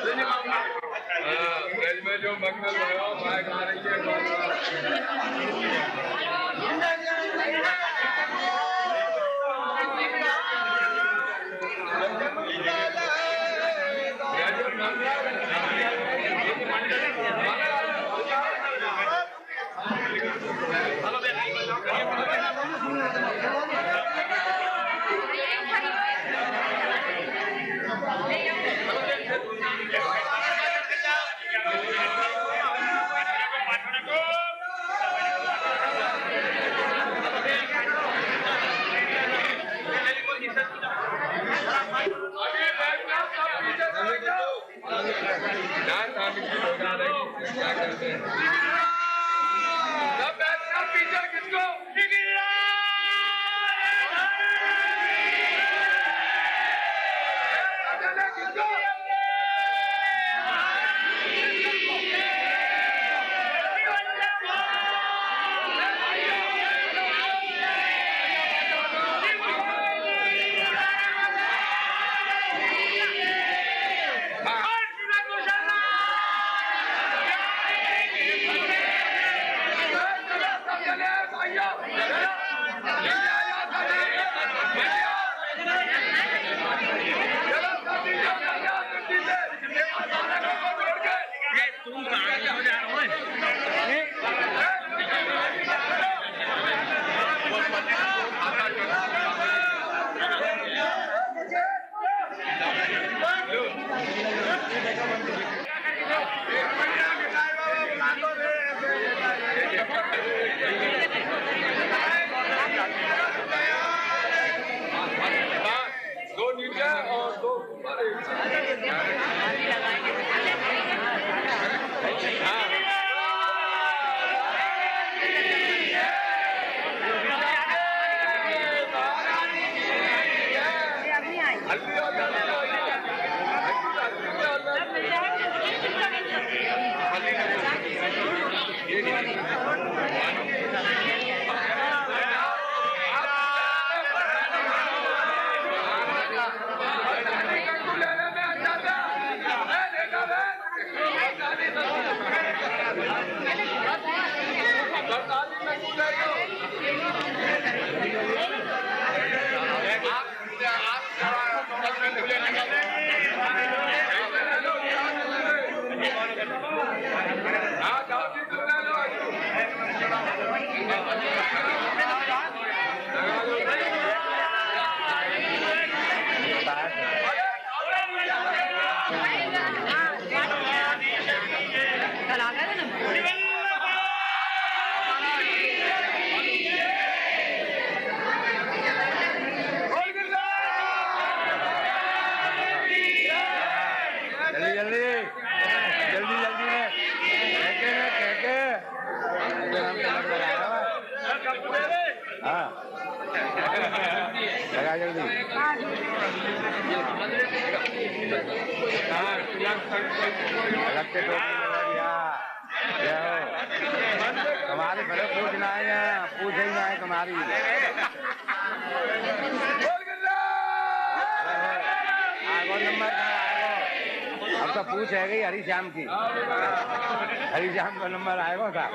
ब्रज में जो मंगल भयो माय गा रही है क्या करते हैं पीछे किसको दो नीचे और दो लगा जल्दी तुम्हारे भले पूछना है या पूछ ही ना है तुम्हारी आगो नंबर अब तो पूछ है गई हरिश्याम की हरिश्याम का नंबर आएगा था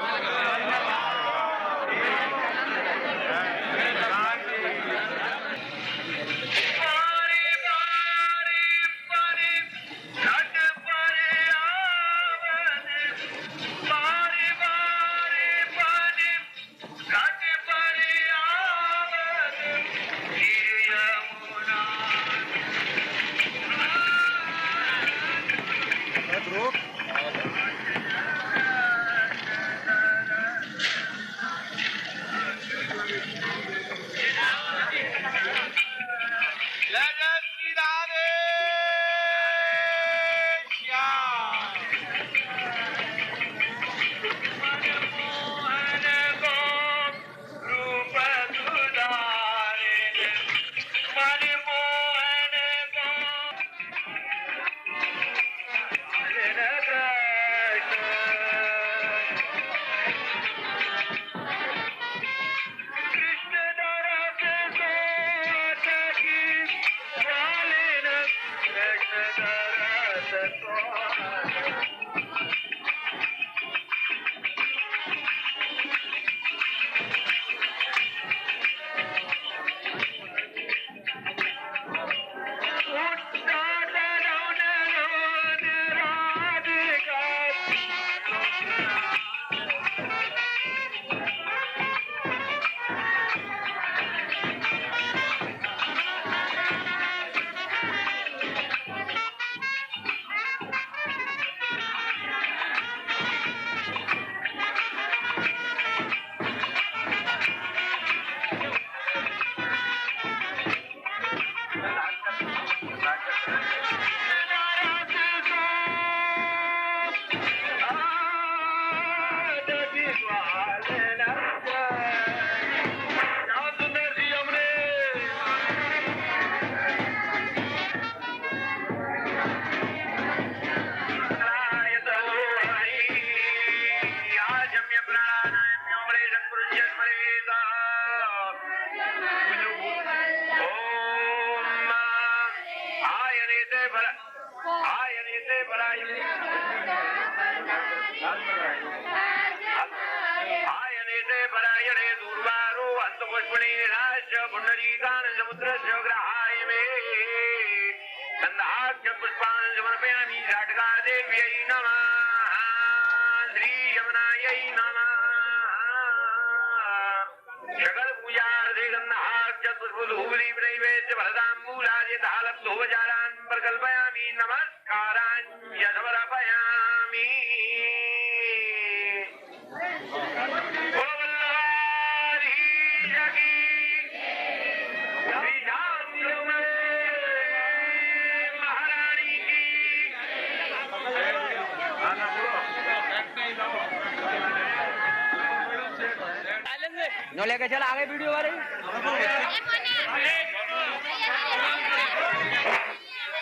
नो लेके चल आगे वीडियो वाले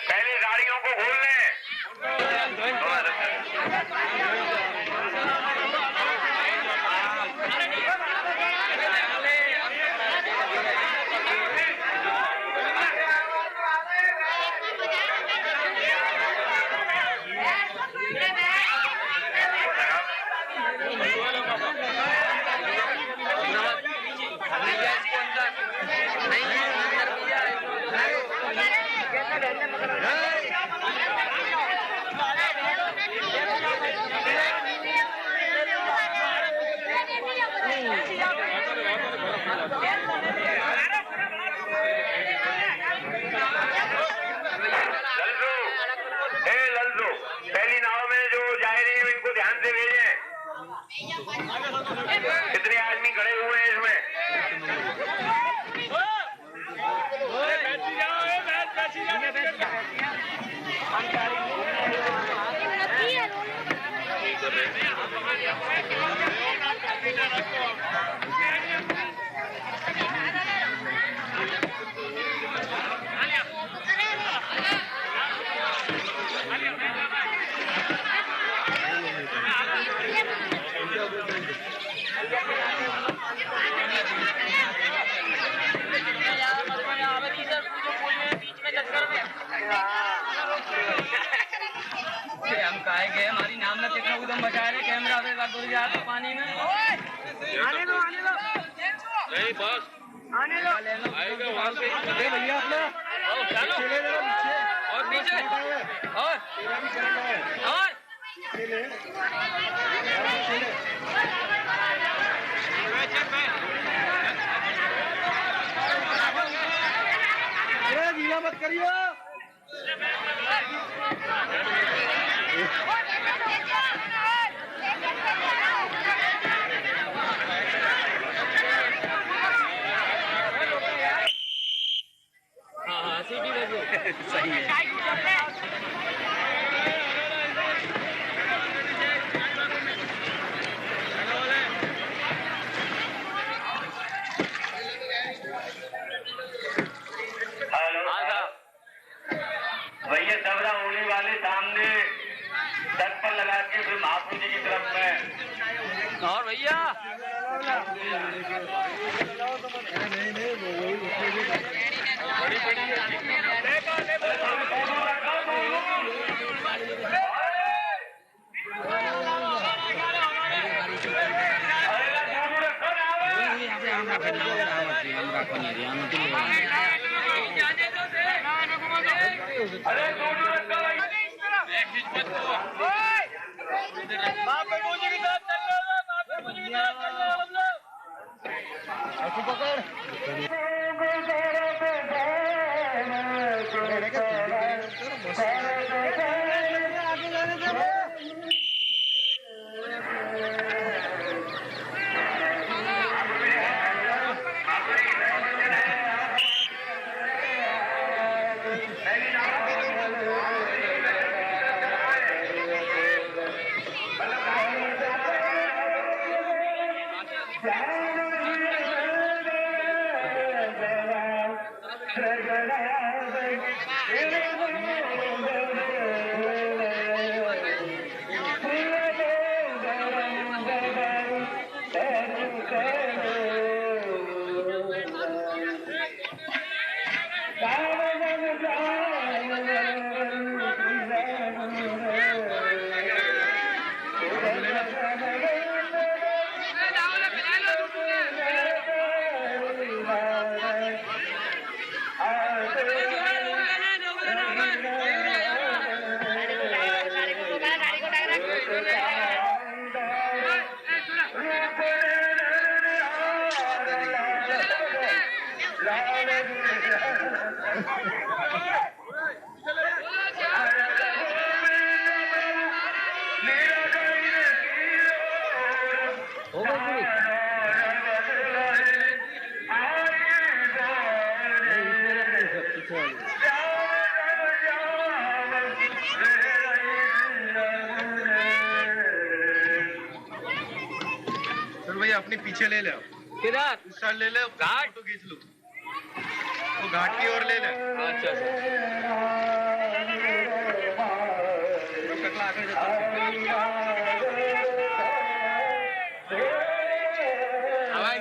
पहले गाड़ियों को खोल लें। कितने आदमी खड़े हुए हैं इसमें? हम काहे गए हमारी नाम में कितना उदम बचा रहे कैमरा दूर जा तो पानी में आने दो नहीं बस आने दो आएगा वहां से भैया अपना और पीछे और गीला मत करियो हाँ सीटी सही है भैया डबरा होने वाले सामने सर पर लगा के फिर महापुर जी की तरफ में और भैया પણ એરિયામાં તો જાને દો દે અરે દોડો રખા ભાઈ एक बीच मत को वहां पे मुझे की तरफ चल लो वहां पे मुझे की तरफ चल लो हम लोग ऐसी पकड़ भैया अपने पीछे ले ले किधर उस साइड ले ले घाट तो खींच लो वो घाट की ओर ले ले अच्छा टकला आगे जाता भाई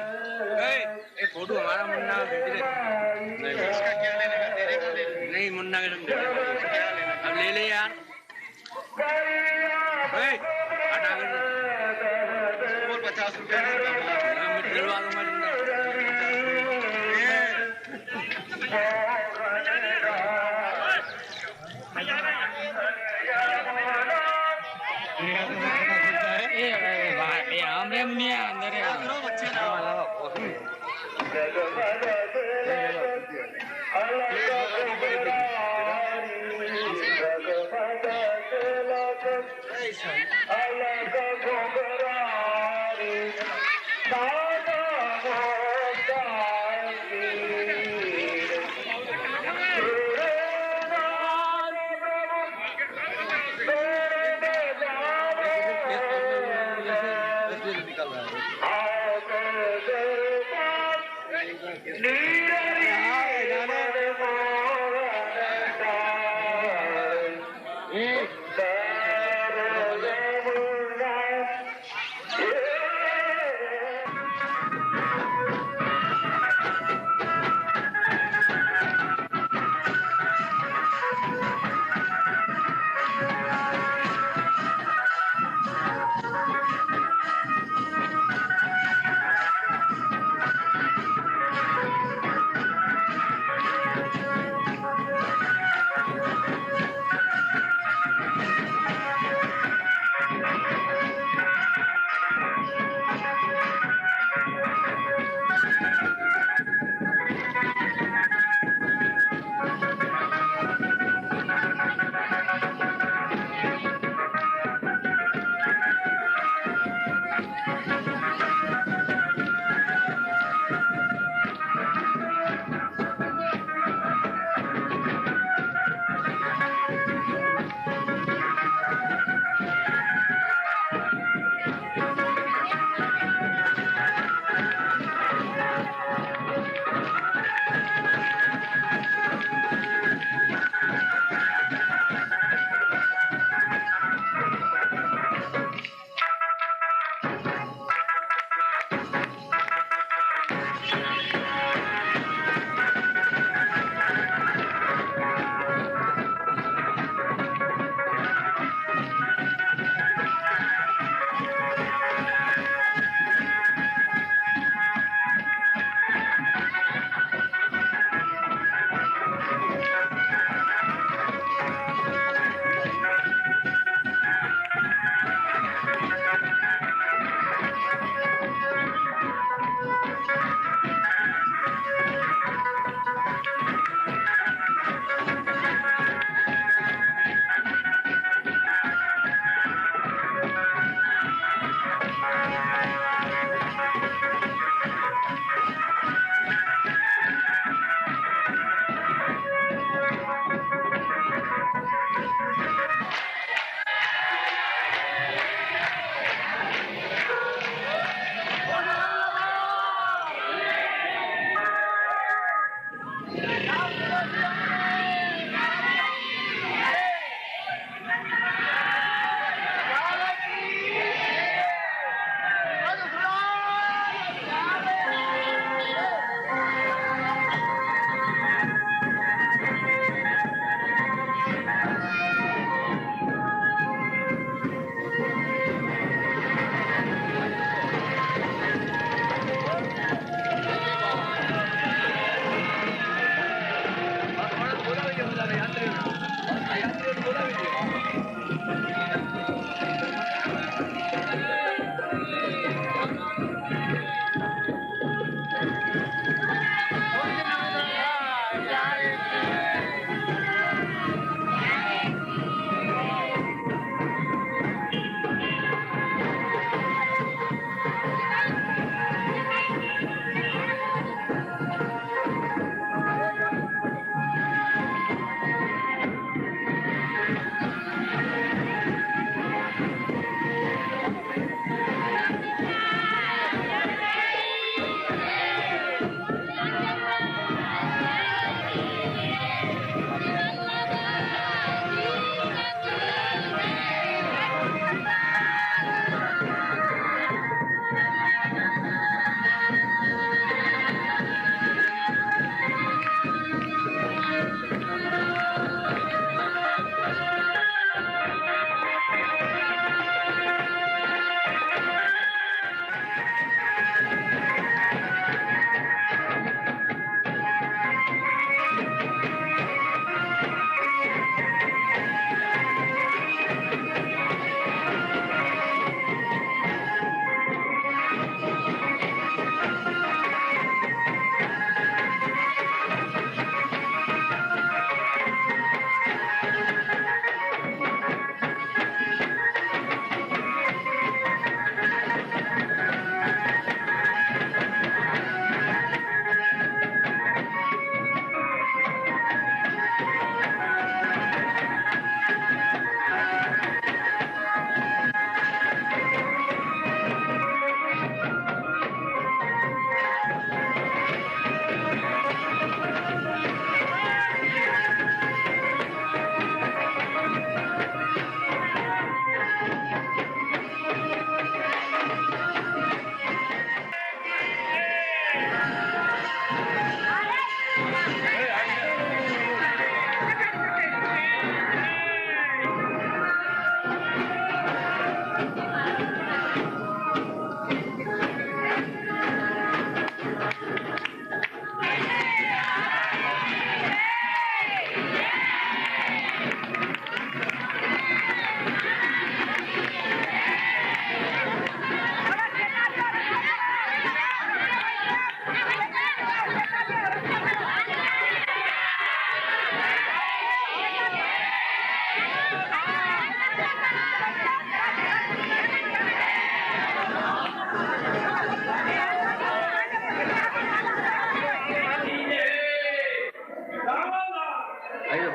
ए फोटो हमारा मुन्ना भेज दे इसका क्या लेने का तेरे का ले ले नहीं मुन्ना के तुम दे अब ले ले यार हटा कर 50 रुपया दिलवा दूंगा हमरे मुनिया अंदर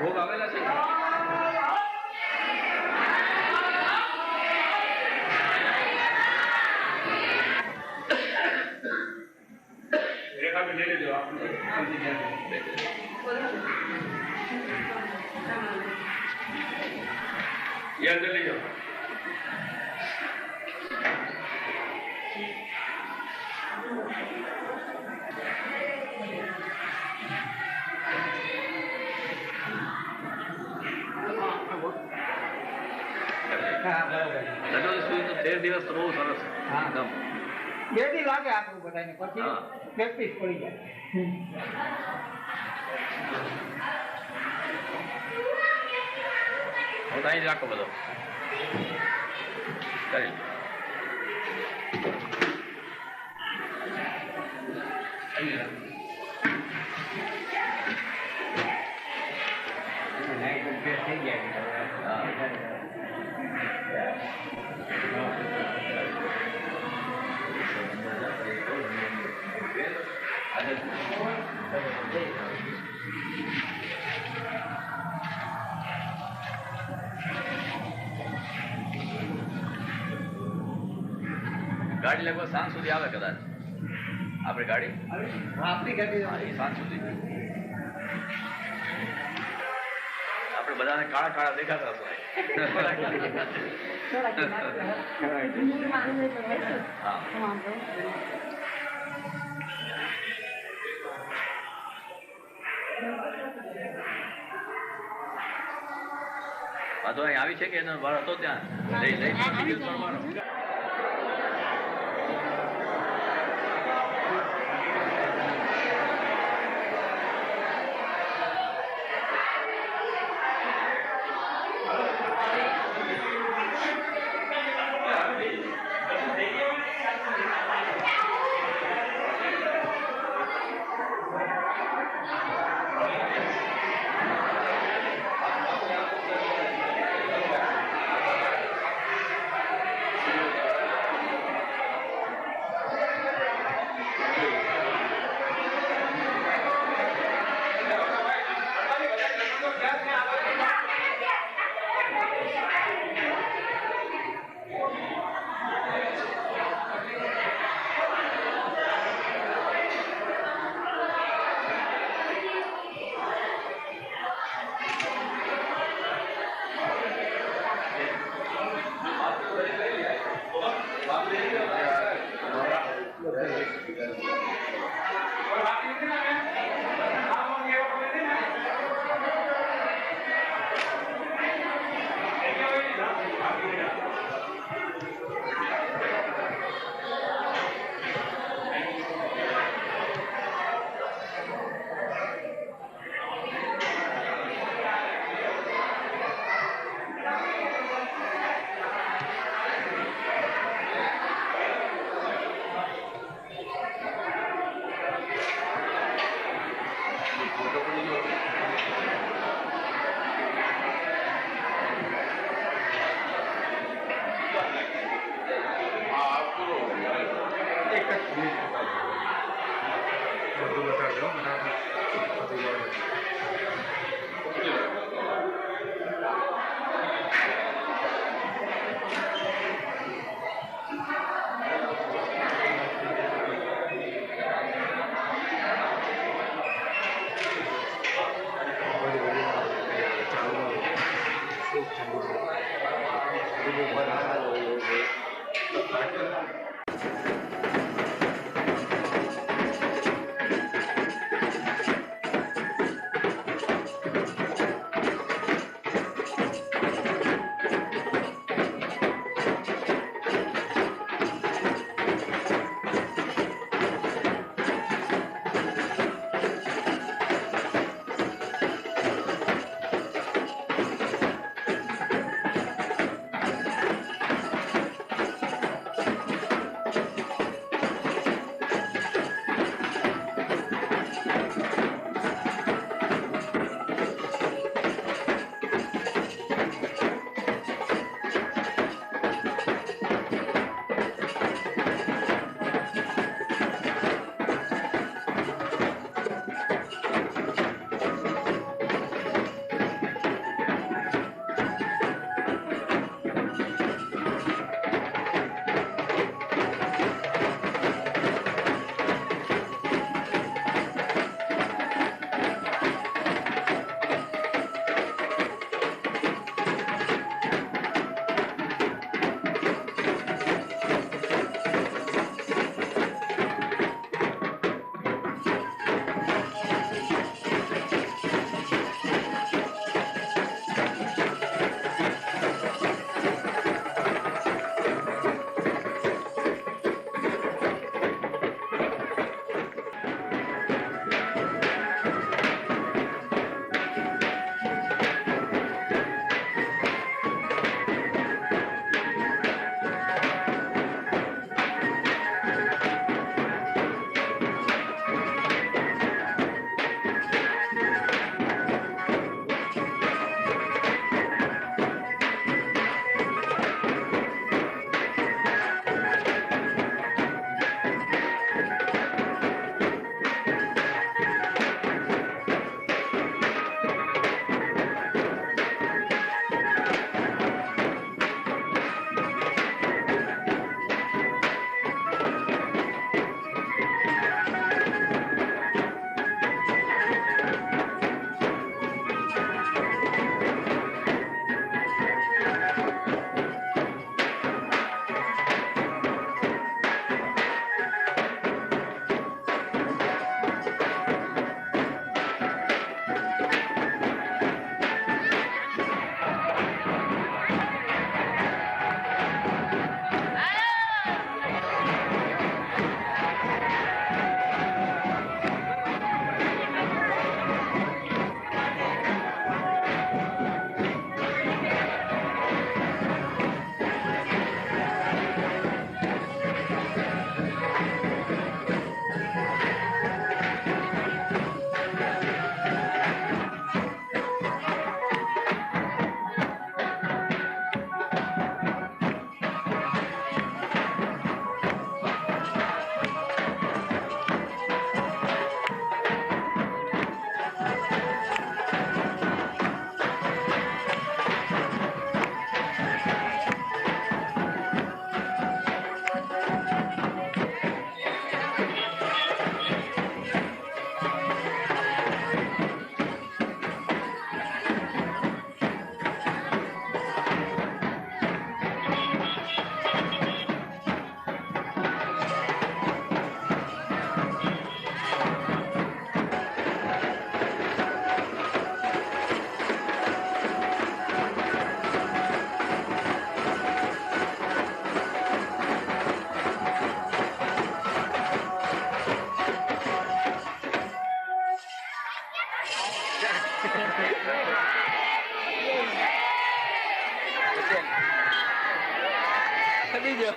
ભોગ આવેલા છે. લઈ લેજો યાદ લઈ જાઓ. દિવસ તો બહુ સરસ. બે દી લાગે આપણું બધાને, પછી પ્રેક્ટિસ પડી જાય. હું અહીં જ રાખો બધો કરી. થઈ ગયા. ગાડી લગભગ સાંજ સુધી આવે કદાચ. આપણી ગાડી આપણી ગાડી સાંજ સુધી. બધાને કાળા કાળા દેખાતા હતા. હા. વાંધો અહીં આવી છે કે એનો વાર હતો ત્યાં લઈ કરવાનો. બીજો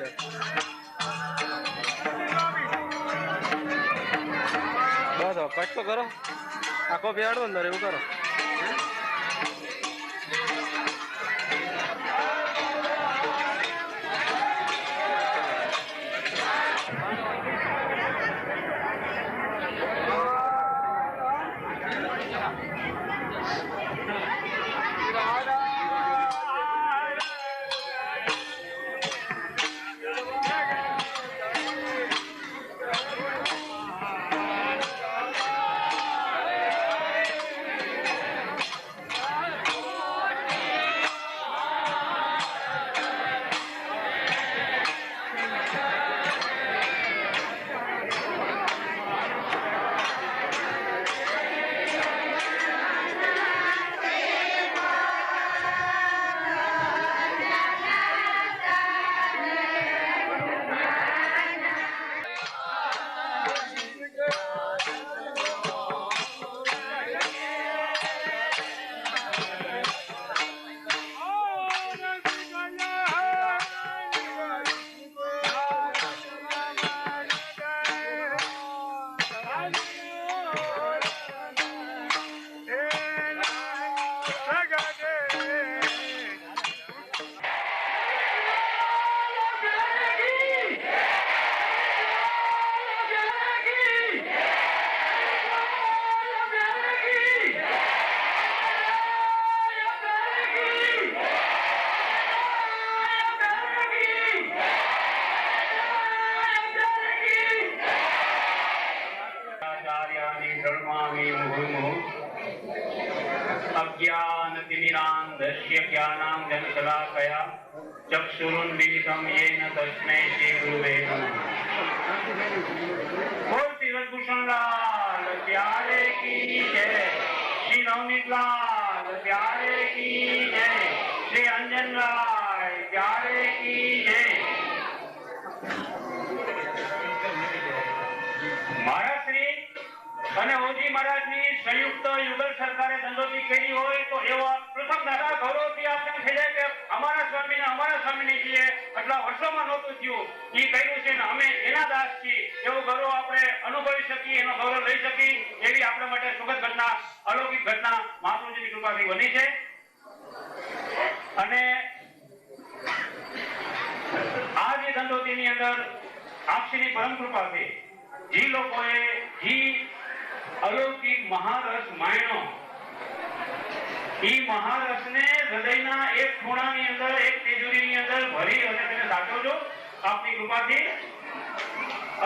લે બસ કટ તો કરો આખો બેહાડો અંદર એવું કરો अज्ञानतिमिरान्धस्य ज्ञानाञ्जनशलाकया चक्षुरुन्मीलितं येन तस्मै श्रीगुरुवे नमः। बोल तिलकभूषण लाल प्यारे की जय, श्री नवनीत लाल प्यारे की जय, श्री अंजन लाल प्यारे की जय। महाराज श्री અને ઓજી મહારાજની સંયુક્ત યુગલ સરકારે દંડોતી કરી હોય તો એવા પ્રથમ દાદા ગૌરવથી આપણે થઈ જાય કે અમારા સ્વામીને છીએ આટલા વર્ષોમાં નહોતું થયું એ કર્યું છે ને અમે એના દાસ છીએ એવો ગૌરવ આપણે અનુભવી શકીએ એનો ગૌરવ લઈ શકીએ એવી આપણા માટે સુખદ ઘટના અલૌકિક ઘટના મહાપ્રભુજીની કૃપાથી બની છે। અને આ જે દંડોતીની અંદર આપસીની પરમ કૃપાથી જે લોકોએ જે अलौकिक महारस मायनो ई महारस ने हृदयना एक खूणानी अंदर एक तिजोरीनी अंदर भरी અને તેને સાચવજો આપની કૃપાથી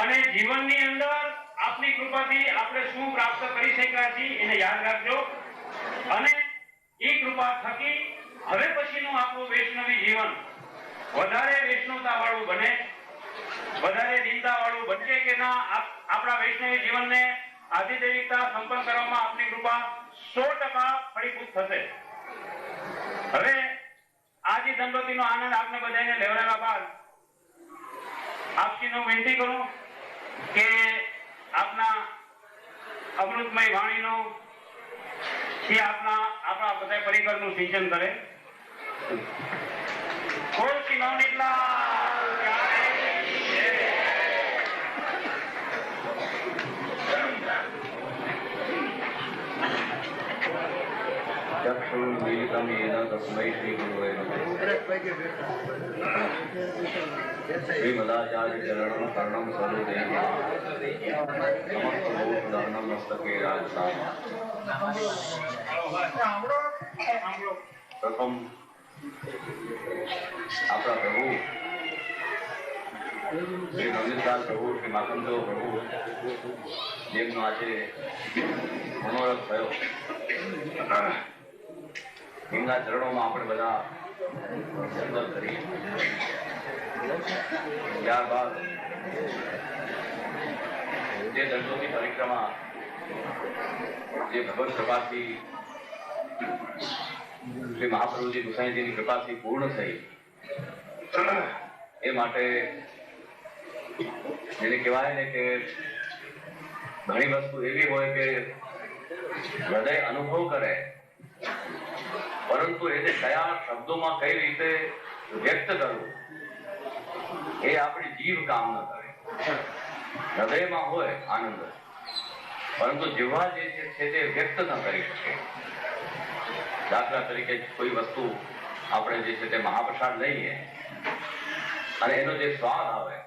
અને જીવનની અંદર આપની કૃપાથી આપણે શું પ્રાપ્ત કરી શક્યા છીએ એને યાદ રાખજો અને એ કૃપા થકી હવે પછીનું આપણું વૈષ્ણવી જીવન વધારે વૈષ્ણવતા વાળું બને વધારે દીનતા વાળું બનશે કે ના આપણા વૈષ્ણવી જીવનને આધિદેવિકતા સંપન્ન કરવામાં આપની કૃપા 100% ફળીભૂત થશે। હવે આજે દંડોતીનો આનંદ આપને બધાને લેવડાવ્યા બાદ આપસીનો વિનંતી કરું કે આપના અમૃતમય વાણીનો થી આપણા બધા પરિકરનું સિંચન કરે। બોલ શ્રી નવનીતલા चक्षुरुन्मीलितं येन तस्मै श्रीगुरुवे नमः। श्रीमदाचार्य चरणं शरणं सर्वदेवा समस्तभूतदहनं मस्तके राजसामा। प्रथम આપણા પ્રભુ શ્રી નવનીતલાલ પ્રભુ શ્રી માખનદેવ પ્રભુ જેમનો આજે મનોરથ થયો એમના ચરણોમાં આપણે બધા વંદન કરીએ। ત્યારબાદ જે દંડોતી પરિક્રમા જે ભગવત કૃપાથી શ્રી મહાપ્રભુજી ગુસાઈજીની કૃપાથી પૂર્ણ થઈ એ માટે જેને કહેવાય ને કે ઘણી વસ્તુ એવી હોય કે હૃદય અનુભવ કરે પરંતુ એને કયા શબ્દોમાં કઈ રીતે વ્યક્ત કરવું એ આપણી જીભ કામ ન કરે, હૃદયમાં હોય આનંદ, પરંતુ જીવવા જે છે તે વ્યક્ત ન કરી શકે. દાખલા તરીકે કોઈ વસ્તુ આપણે જે છે તે મહાપ્રસાદ લઈએ અને એનો જે સ્વાદ આવે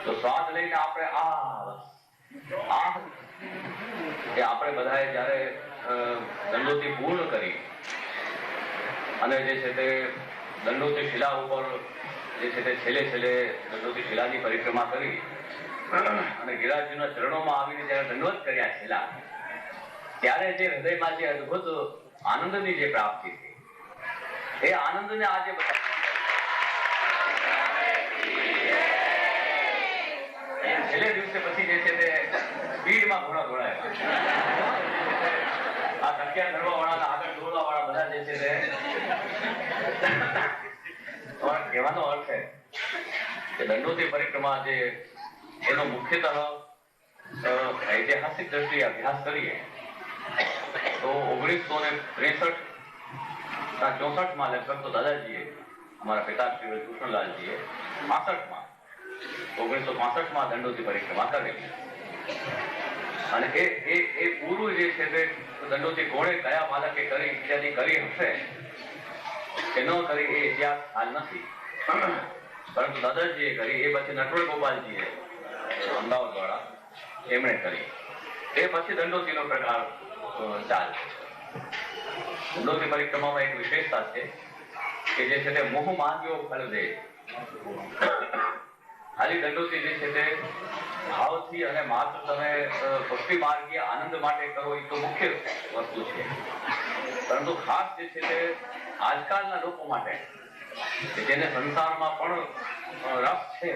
તો સ્વાદ લઈને આપણે કે આપણે બધાએ જયારે દંડોતી પૂર્ણ કરી અને જે છે તે દંડોતી શિલા ઉપર જે છે તે છેલ્લે દંડોતી શિલાની પરિક્રમા કરી અને ગિરિરાજજીના ચરણોમાં આવીને જયારે દંડવત કર્યા છેલ્લા, ત્યારે જે હૃદયમાં જે અદભુત આનંદની જે પ્રાપ્તિ થઈ, એ આનંદને આજે છેલ્લે દિવસે પછી જે છે તે સ્પીડમાં ઘોડા દોડાયા. આ તકિયા ધરવા વાળા, આગળ દોડવા વાળા બધા જે છે તે કહેવાનો અર્થ છે કે દંડોતી પરિક્રમા જે એનો મુખ્યતઃ ઐતિહાસિક દ્રષ્ટિએ અભ્યાસ કરીએ તો 1963-64 લગભગ તો દાદાજીએ, અમારા પિતાશ્રી કૃષ્ણલાલજીએ 1965 દંડોતી પરિક્રમા કરેલી. અને એ પૂરું જે છે તે દંડોતી કોણે કયા બાલકે કરી ઇત્યાદિ કરી હશે કે ન કરી એ ઇતિહાસ હાલ નથી, પરંતુ દાદાજીએ કરી. એ પછી નટવર ગોપાલજીએ અમદાવાદ વાળા એમણે કરી. એ પછી દંડોતીનો પ્રકાર ચાલે. દંડોતી પરિક્રમામાં એક વિશેષતા છે કે જે છે તે મોહ માંગ્યો ફળ દે. ખાલી દંડોતી જે છે તે ભાવથી અને માત્ર તમે ભક્તિ માર્ગીય આનંદ માટે કરો એ તો મુખ્ય વસ્તુ છે, પરંતુ ખાસ જે છે તે આજકાલના લોકો માટે કે જેને સંસારમાં પણ રસ છે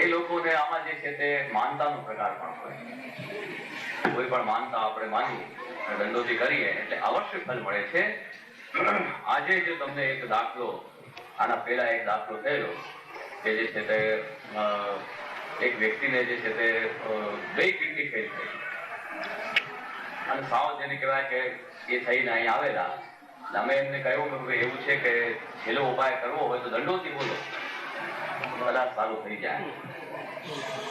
એ લોકોને આમાં જે છે તે માનતાનો પ્રકાર પણ હોય. કોઈ પણ માનતા આપણે માની દંડોતી કરીએ એટલે અવશ્ય ફળ મળે છે. આજે જો તમને એક દાખલો, આના પહેલા એક દાખલો થયેલો કે જે છે તે એક વ્યક્તિને જે છે તે 2 કિડની ફેલ થઈ અને સાવ જેને કહેવાય કે એ થઈને અહીં આવેલા. અમે એમને કહ્યું કે એવું છે કે છેલ્લો ઉપાય કરવો હોય તો દંડોતી બોલો, કદાચ સારું થઈ જાય.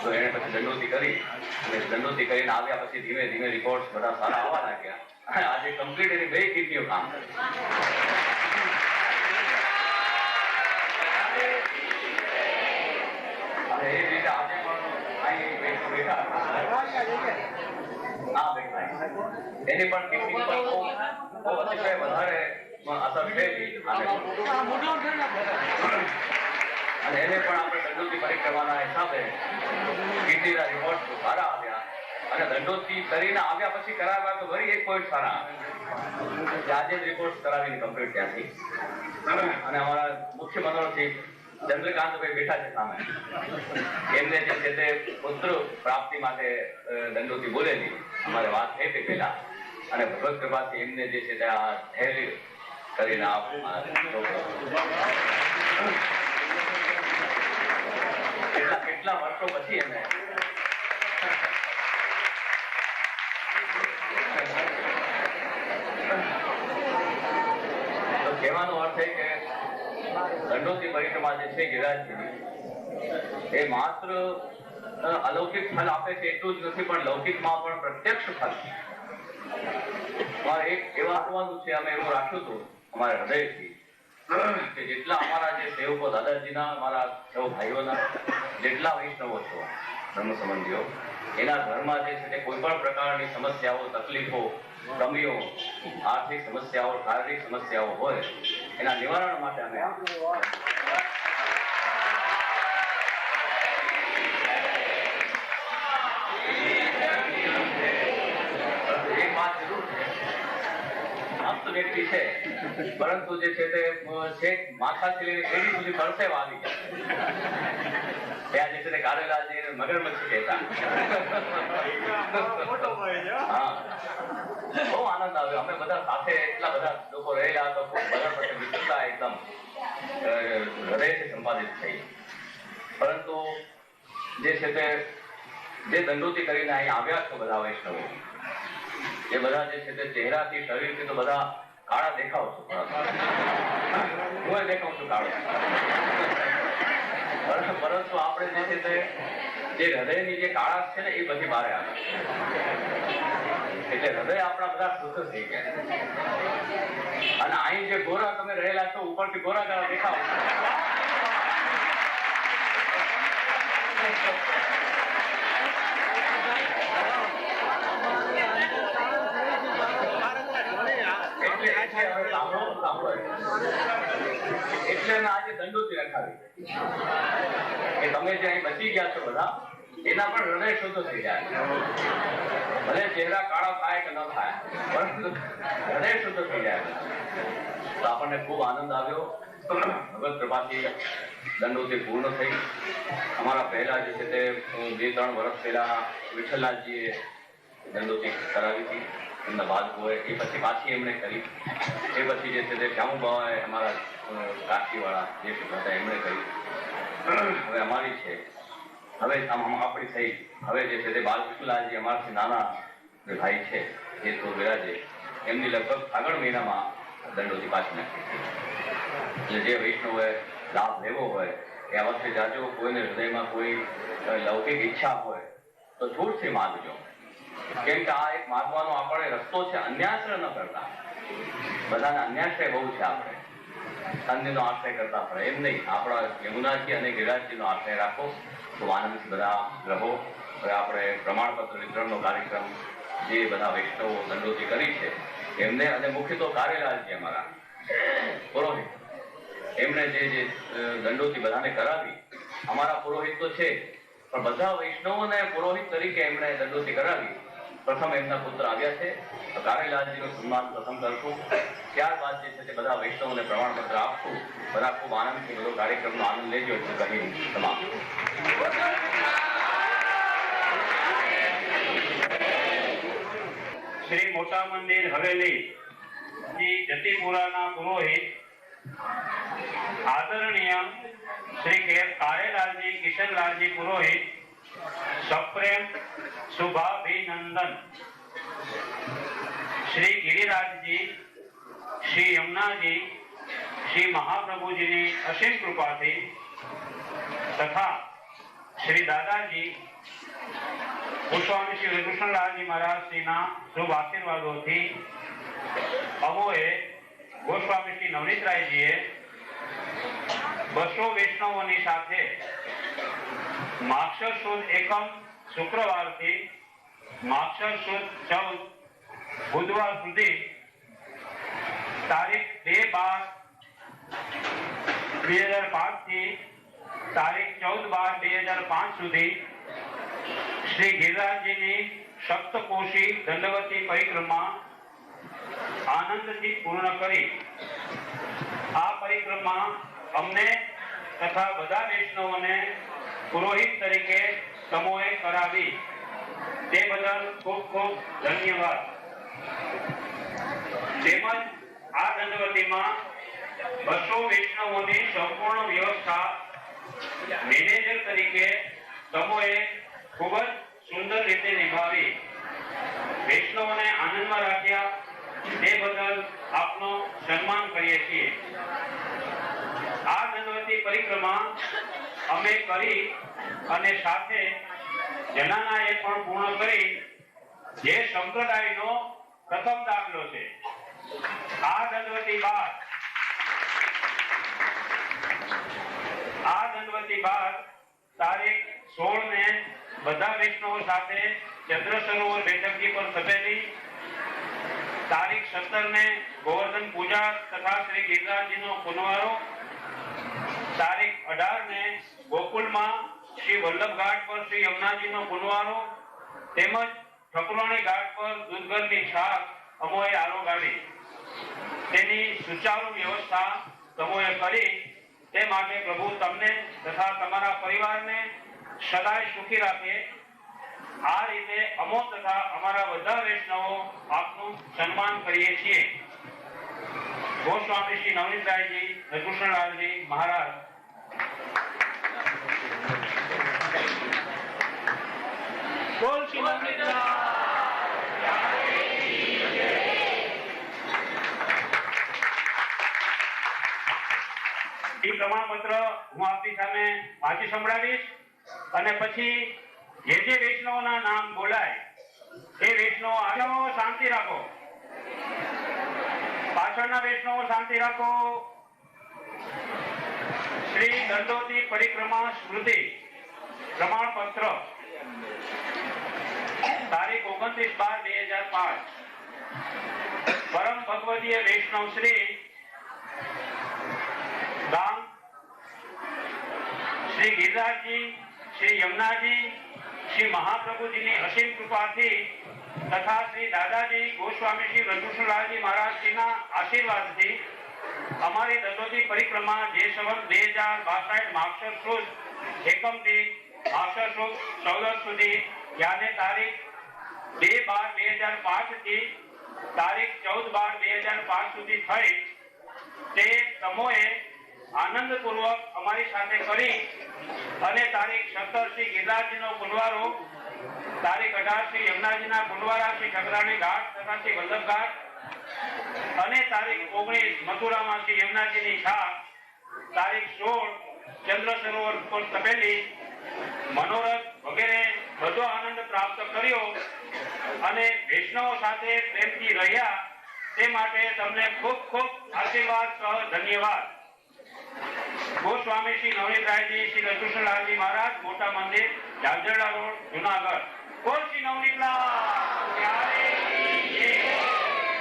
તો એને પછી દંડોતી કરી અને દંડોતી કરીને આવ્યા પછી ધીમે ધીમે રિપોર્ટ બધા સારા આવવા લાગ્યા. આજે કમ્પ્લીટ એની 2 કિડનીઓ કામ કરે. અને એ રીતે આજે પણ અહીં બેઠા એની પણ કિડની પર બહુ અતિશય વધારે અસર થયેલી અને એને પણ આપણે દંડોતી પરિક્રમાના હિસાબે કિડનીના રિપોર્ટ સારા આવ્યા. અને દંડોતી કરીને આવ્યા પછી કરાવ્યા તો વળી 1 પોઈન્ટ સારા આવે. આજે જ રિપોર્ટ કરાવીને કમ્પ્લીટ ત્યાંથી. અને અમારા મુખ્ય મનોરથી ચંદ્રકાંતભાઈ બેઠા છે સામે, એમને જે છે તે પુત્ર પ્રાપ્તિ માટે દંડોતી બોલેલી અમારે વાત થઈ હતી પેલા, અને ભગવત કૃપાથી એમને જે છે તે આ ધૈર્ય કરીને કેટલા વર્ષો પછી એને તો કહેવાનો અર્થ છે કે દંડોતી પરિક્રમા જે છે ગિરિરાજજીની એ માત્ર અલૌકિક ફલ આપે છે એટલું જ નથી, પણ લૌકિકમાં પણ પ્રત્યક્ષ ફલ. અમારે એક એવા આપવાનું છે, અમે એવું રાખ્યું હતું અમારા હૃદયથી કે જેટલા અમારા જે સેવકો દાદાજીના, અમારા સૌ ભાઈઓના જેટલા વૈષ્ણવો છો, ધર્મ સંબંધીઓ, એના ઘરમાં જે છે તે કોઈ પણ પ્રકારની સમસ્યાઓ, તકલીફો, કમીઓ, આર્થિક સમસ્યાઓ, શારીરિક સમસ્યાઓ હોય એના નિવારણ માટે અમે એક વાત જરૂર છે, મસ્ત વ્યક્તિ છે પરંતુ જે છે તે છેક માથાથી લઈને કેડી સુધી પરસેવા આવી ગયા. ત્યાં જે છે તે કારેલાજી મગરમચ્છી કહેતા. હા, બહુ આનંદ આવ્યો. અમે બધા સાથે એટલા બધા લોકો રહેલા તો બધા સાથે મિત્રતા એકદમ હૃદયથી સંપાદિત થઈ. પરંતુ જે છે તે જે દંડોતી કરીને અહીં આવ્યા છો બધા વૈષ્ણવો, એ બધા જે છે તે ચહેરાથી, શરીરથી તો બધા કાળા દેખાવ છો હું એ દેખાઉં છું કાળો પરંતુ આપણે જે છે તે જે હૃદયની જે કાળાશ છે ને એ બધી બહાર આવે એટલે હૃદય આપણા બધા શુદ્ધ થઈ ગયા અને અહીં જે ગોરા તમે રહેલા છો ઉપરથી ગોરા કાળા દેખાવ એટલે આજે દંડોતી રખાવી કે તમે જે અહીં બચી ગયા છો બધા એના પણ હૃદય શુદ્ધ થઈ જાય ભલે ચહેરા કાળા થાય કે ન થાય પરંતુ હૃદય શુદ્ધ થઈ જાય તો આપણને ખૂબ આનંદ આવ્યો ભગવત કૃપાથી દંડોતી પૂર્ણ થઈ અમારા પહેલા જે છે તે 2-3 વર્ષ પહેલા વિઠ્ઠલનાથજીએ દંડોતી કરાવી હતી એમના બાળકોએ એ પછી પાછી એમણે કરી એ પછી જે છે તે શ્યામુબાએ અમારા કાશીવાળા જે હતા એમણે કરી હવે અમારી છે હવે આપણી થઈ હવે જે છે તે બાલકૃષ્ણલાલજી અમારાથી નાના જે ભાઈ છે એ તો વિરાજે એમની લગભગ આગળ મહિનામાં દંડોતી પાછી નાખી એટલે જે વૈષ્ણવોએ લાભ લેવો હોય એ આ વખતે જાજો કોઈને હૃદયમાં કોઈ લૌકિક ઈચ્છા હોય તો છૂટથી માગજો કેમ કે આ એક માગવાનો આપણે રસ્તો છે અન્યાશ્રય ન કરતા બધાને અન્યાશ્રય બહુ છે આપણે સંધિનો આશ્રય કરતા પડે એમ નહીં આપણા યમુનાજી અને ગિરિરાજજીનો આશ્રય રાખો તો આનંદથી બધા રહો હવે આપણે પ્રમાણપત્ર વિતરણનો કાર્યક્રમ જે બધા વૈષ્ણવો દંડોતી કરી છે એમને અને મુખ્ય તો કારેલાલજી અમારા પુરોહિત એમણે જે દંડોતી બધાને કરાવી અમારા પુરોહિત તો છે પણ બધા વૈષ્ણવોને પુરોહિત તરીકે એમણે દંડોતી કરાવી પ્રથમ એમના પુત્ર આવ્યા છે કારેલાલજીનું સન્માન પ્રથમ કરશું ત્યારબાદ જે છે તે બધા વૈષ્ણવોને પ્રમાણપત્ર આપશું બધા ખૂબ આનંદથી બધો કાર્યક્રમનો આનંદ લેજો એટલું કહી સમાપ્ત શ્રી મોટા મંદિર હવેલી જતીપુરાના પુરોહિત આદરણીય શ્રી કારેલાલજી કિશનલાલજી પુરોહિત સપ્રેમ શુભાભિનંદન શ્રી ગિરિરાજજી શ્રી યમુનાજી શ્રી મહાપ્રભુજીની અસીમ કૃપાથી તથા શ્રી દાદાજી ગોસ્વામી શ્રી કૃષ્ણલાલજી મહારાજ શ્રીના શુભ આશીર્વાદોથી અમોએ ગોસ્વામી શ્રી નવનીતરાયજીએ 200 વૈષ્ણવોની સાથે માક્ષર સુદ એકમ શુક્રવારથી માક્ષર સુદ 14 બુધવાર સુધી તારીખ 2/12/2005 થી તારીખ 14/12/2005 સુધી શ્રી ગિરિરાજજીની સપ્તકોશી દંડવતી પરિક્રમા આનંદથી પૂર્ણ કરી આ પરિક્રમા અમને તથા બધા વૈષ્ણવોને પુરોહિત તરીકે સમૂહે કરાવી તે બદલ ખૂબ ખૂબ ધન્યવાદ તેમજ આ દંડવતીમાં 200 વૈષ્ણવોની સંપૂર્ણ વ્યવસ્થા મેનેજર તરીકે સમૂહે ખૂબ જ સુંદર રીતે નિભાવી વૈષ્ણવોને આનંદમાં રાખ્યા તે બદલ આપનો સન્માન કરીએ છીએ આ દંડવતી પરિક્રમા અમે કરી અને સાથે જનાનાએ પણ પૂર્ણ કરી જે સંપ્રદાયનો પ્રથમ દાખલો છે આ દંડવતી બાદ તારીખ 16 ને બધા વૈષ્ણવો સાથે ચંદ્ર સરોવર બેઠકી પર તપેલી તારીખ 17 ને ગોવર્ધન પૂજા તથા શ્રી ગિરિરાજજીનો પુનવારો તારીખ 18 ને ગોકુલમાં શ્રી વલ્લભ ઘાટ પર શ્રી યમુનાજીનો પુનવારો તેમજ ઠકુરાણી ઘાટ પર દૂધગરની છાપ અમોએ આરોગાડી તેની સુચારુ વ્યવસ્થા તમોએ કરી તે માટે પ્રભુ તમને તથા તમારા પરિવારને સદાય સુખી રાખે આ રીતે અમો તથા અમારા બધા વૈષ્ણવો આપનું સન્માન કરીએ છીએ ગોસ્વામી શ્રી નવનીતરાયજી કૃષ્ણલાલજી મહારાજ બોલ શ્રી નવનીતરાય પ્રમાણપત્ર હું આપની સામે વાંચી સંભળાવીશ અને પછી જે વૈષ્ણવના નામ બોલાય એ વૈષ્ણવ આગળ શાંતિ રાખો, પાછળના વૈષ્ણવ શાંતિ રાખો. શ્રી દંડોતી પરિક્રમા સ્મૃતિ પ્રમાણપત્ર તારીખ 29/12/2005 પરમ ભગવદીય વૈષ્ણવ શ્રી ગામ શ્રી ગિરિરાજજી, શ્રી યમુનાજી, શ્રી મહાપ્રભુજીની અસીમ કૃપાથી તથા શ્રી દાદાજી ગોસ્વામી શ્રી રઘુશલાલજી મહારાજજીના આશીર્વાદથી અમારી દંડોતી પરિક્રમા જે સંવત 2062 માગસર સુદ એકમથી માગસર સુદ 14 સુધી યાને તારીખ 2/12/2005 થી તારીખ 14/12/2005 સુધી થઈ તે સમૂહે આનંદપૂર્વક અમારી સાથે કરી અને તારીખ 17 શ્રી ગિરિરાજજીનો પુલવારો, તારીખ 18 શ્રી યમુનાજીના પુલવારા, શ્રી ઠકરાણી ઘાટ તથા શ્રી વલ્લભ ઘાટ અને તારીખ 19 મથુરામાં શ્રી યમુનાજીની છાપ, તારીખ 16 ચંદ્ર સરોવર પર તપેલી મનોરથ વગેરે બધો આનંદ પ્રાપ્ત કર્યો અને વૈષ્ણવો સાથે પ્રેમથી રહ્યા તે માટે તમને ખૂબ ખૂબ આશીર્વાદ સહ ધન્યવાદ. ગોસ્વામી શ્રી નવનીતરાયજી, શ્રી રઘુશલાલજી મહારાજ, મોટા મંદિર, ઝાંઝરડા રોડ, જુનાગઢ. બોલ શ્રી નવનીતલાલ.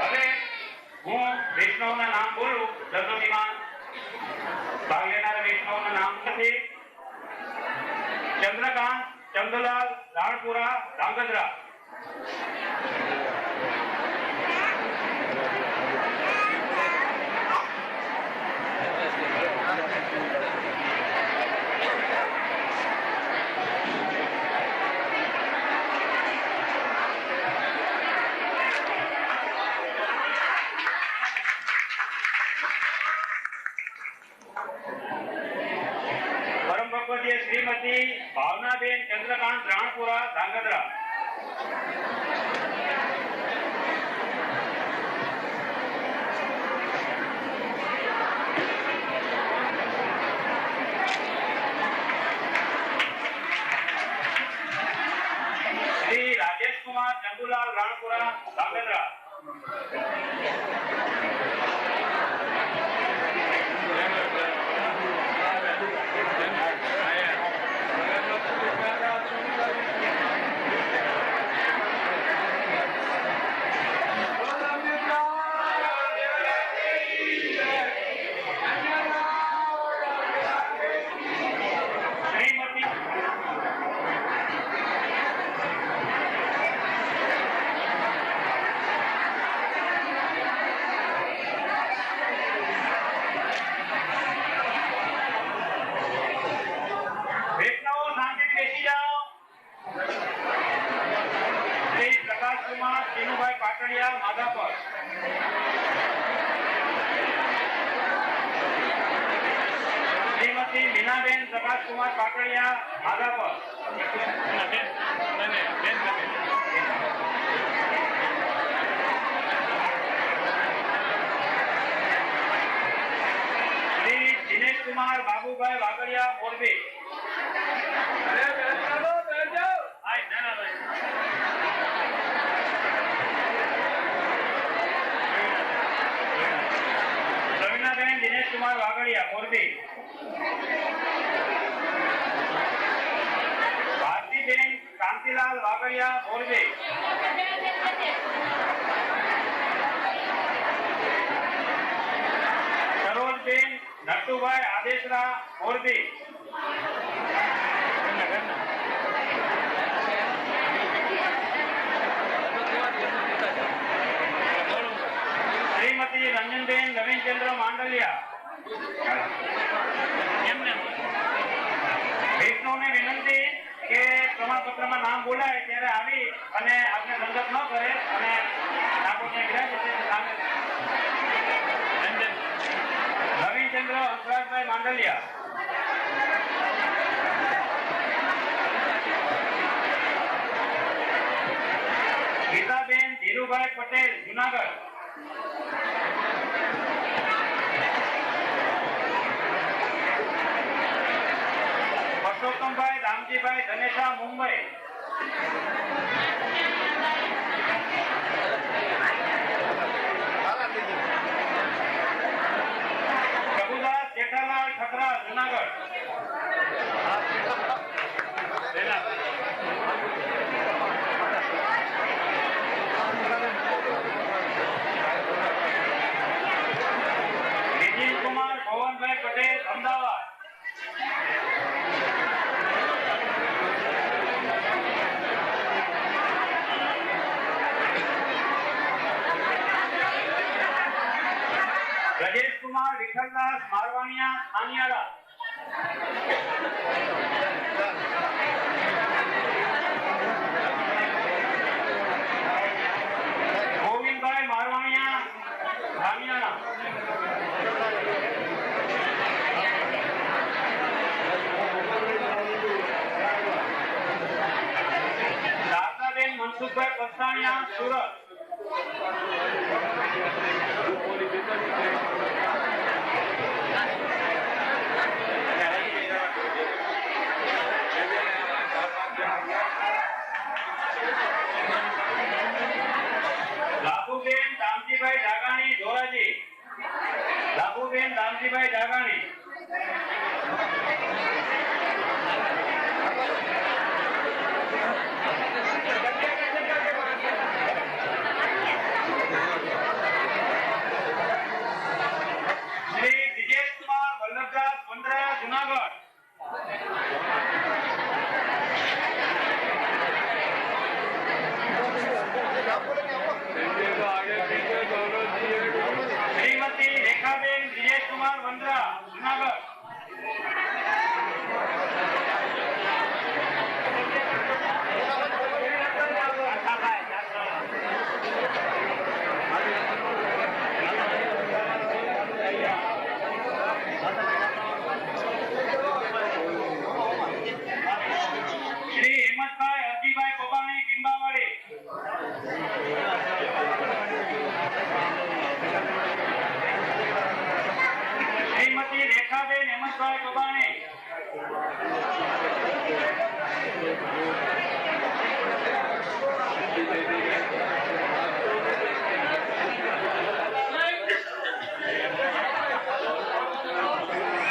હવે હું વૈષ્ણવના નામ બોલું. દંડોતીમાં ભાગ લેનારા વૈષ્ણવના નામ નથી. ચંદ્રકાંત ચંદલાલ રાણપુરા ધાંગધ્રા. શ્રીમતી ભાવનાબેન ચંદ્રકાંત રાણપુરા ધાંગધ્રા. શ્રી રાજેશકુમાર ચંદુલાલ રાણપુરા ધાંગધ્રા. શ્રીમતી મીનાબેન પ્રકાશકુમાર પાટડિયા માધાપર. શ્રી દિનેશકુમાર બાબુભાઈ વાગડિયા મોરબી. દિનેશકુમાર વાગડિયા મોરબી. ભારતીબેન કાંતિલાલ વાગડિયા મોરબી. સરોજબેન નટુભાઈ આદેશરા મોરબી. શ્રીમતી રંજનબેન નવીનચંદ્ર માંડલિયા. વૈષ્ણવને વિનંતી કે પ્રમાણપત્રમાં નામ બોલાય ત્યારે આવી અને આપણે દંડક ન કરે અને નવીનચંદ્ર હંસરાજભાઈ માંડલિયા. ગીતાબેન ધીરુભાઈ પટેલ જુનાગઢ. રામજીભાઈ ધનેશા મુંબઈ. પ્રભુદાસ જેઠાલાલ ઠકરા જુનાગઢ. નિતિન કુમાર ભવનભાઈ પટેલ અમદાવાદ. રજેશ કુમાર વિઠ્ઠલદાસ મારવાણિયા ખાનિયારા. ગોવિંદભાઈ મારવાણિયા ખાનિયારા. શારદાબેન મનસુખભાઈ પસ્તાણિયા સુરત. લાભુબેન દામજીભાઈ જાગાણી ધોરાજી. લાભુબેન દામજીભાઈ જાગાણી. શ્રી વિજેશ કુમાર વલ્લભદાસ વંડરા જુનાગઢ. શ્રીમતી રેખાબેન વિજેશ કુમાર વંડરા જુનાગઢ. શ્રી હેમંતભાઈ હરજીભાઈ કોબાણી ટીંબાવાડી. શ્રીમતી રેખાબેન હેમંતભાઈ કોબાણી.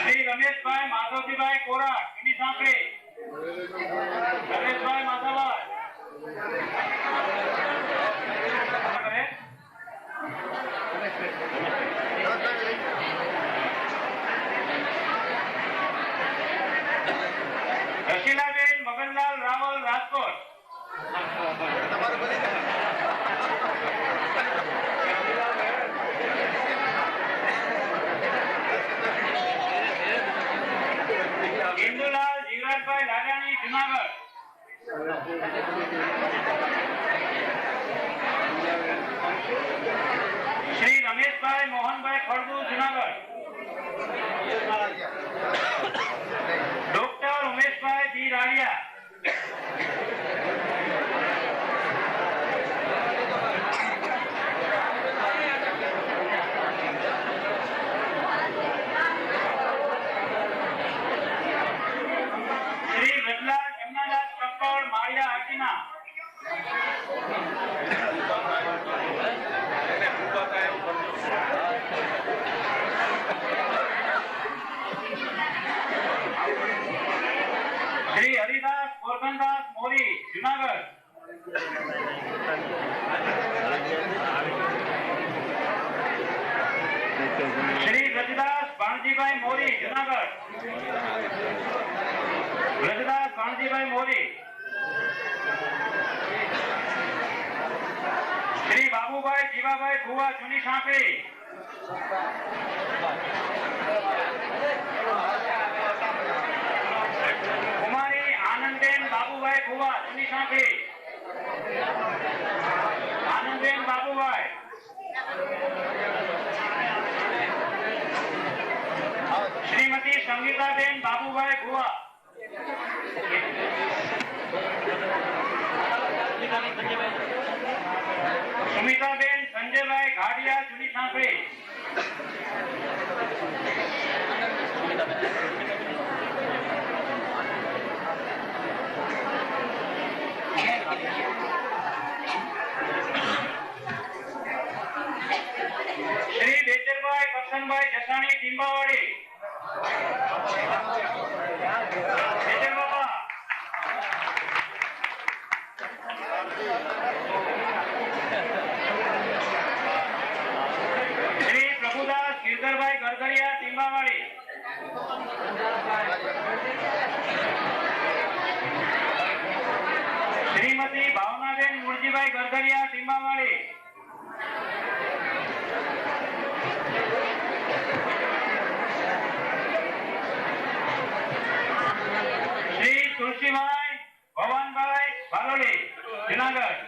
શ્રી રમેશભાઈ માધવજીભાઈ કોરાટ એની સાંકળી. રમેશભાઈ માધવભાઈ. રશીલાબેન મગનલાલ રાવલ રાજકોટ. ઇન્દુલાલ જીવરાજભાઈ લાડાણી જુનાગઢ. શ્રી રમેશભાઈ મોહનભાઈ ખડદુ જુનાગઢ. ડોક્ટર ઉમેશભાઈ જી રાડિયા. શ્રી રજલાલ જમનાદાસ કક્કડ માળિયા હાટીના. શ્રી હરિદાસ ગોરધનદાસ મોરી જુનાગઢ. શ્રી વ્રજદાસ ભાણજીભાઈ મોરી જુનાગઢ. વ્રજદાસ ભાણજીભાઈ મોરી. શ્રી બાબુભાઈ જીવાભાઈ ભુવા જૂની સાંકળી. કુમારી આનંદબેન બાબુભાઈ ભુવા જૂની સાંકળી. આનંદબેન બાબુભાઈ. શ્રીમતી સંગીતાબેન બાબુભાઈ ભુવા. સુમિતાબેન સંજયભાઈ ઘાડિયા જૂની સાંકળી. ધનજીભાઈ ગરગરિયા ટીંબાવાડી, શ્રી તુલસીભાઈ ભવાનભાઈ ભાલોડી જુનાગઢ,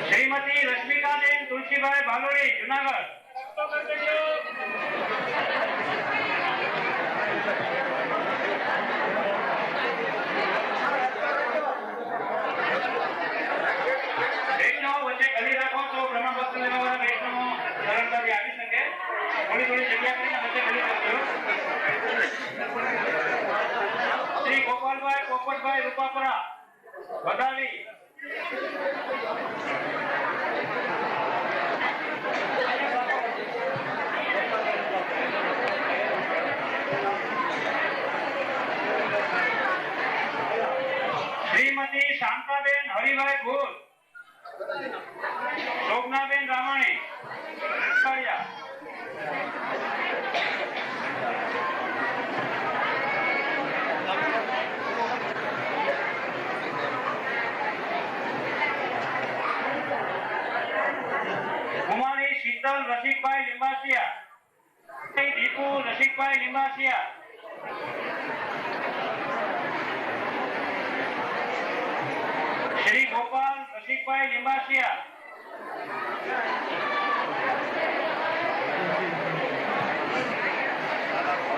શ્રીમતી રશ્મિકાબેન તુલસીભાઈ ભાલોડી જુનાગઢ, વૈષ્ણવ વચ્ચે ગલી રાખો તો પ્રમાણપત્ર લેવાવાળા વૈષ્ણવો સરળતાથી આવી શકે. થોડી જગ્યા કરીને વચ્ચે ગલી રાખજો. શ્રી ગોપાલભાઈ પોપટભાઈ રૂપાપરા વધાવી, શ્રીમતી શાંતાબેન હરિભાઈ ભૂલ, શોભનાબેન રામાણી કાળિયા, કુમારી શીતલ રસિકભાઈ લીંબાસિયા, દીપુ રસિકભાઈ લીંબાસિયા, શ્રી ગોપાલ રસિકભાઈ લીંબાસિયા,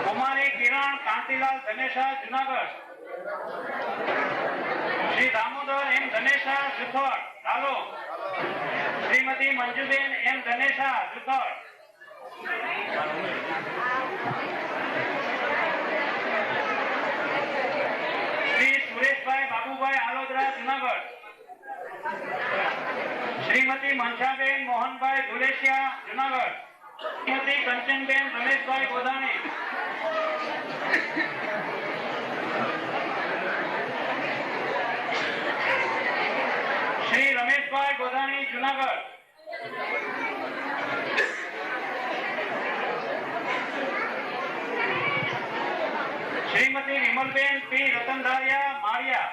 કુમારી કિરણ કાંતિલાલ ધનેશા જુનાગઢ, શ્રી દામોદર એમ ધનેશા જુથડ તાલુક, શ્રીમતી મંજુબેન એમ ધનેશા જુથડ, શ્રી સુરેશભાઈ બાબુભાઈ આલોદરા જુનાગઢ, શ્રીમતી મનસાબેન મોહનભાઈ ધુલેશિયા જુનાગઢ, શ્રીમતી કંચનબેન રમેશભાઈ ગોધાણી, શ્રી રમેશભાઈ ગોધાણી જુનાગઢ, શ્રીમતી વિમલબેન પી રતનધારિયા માળિયા,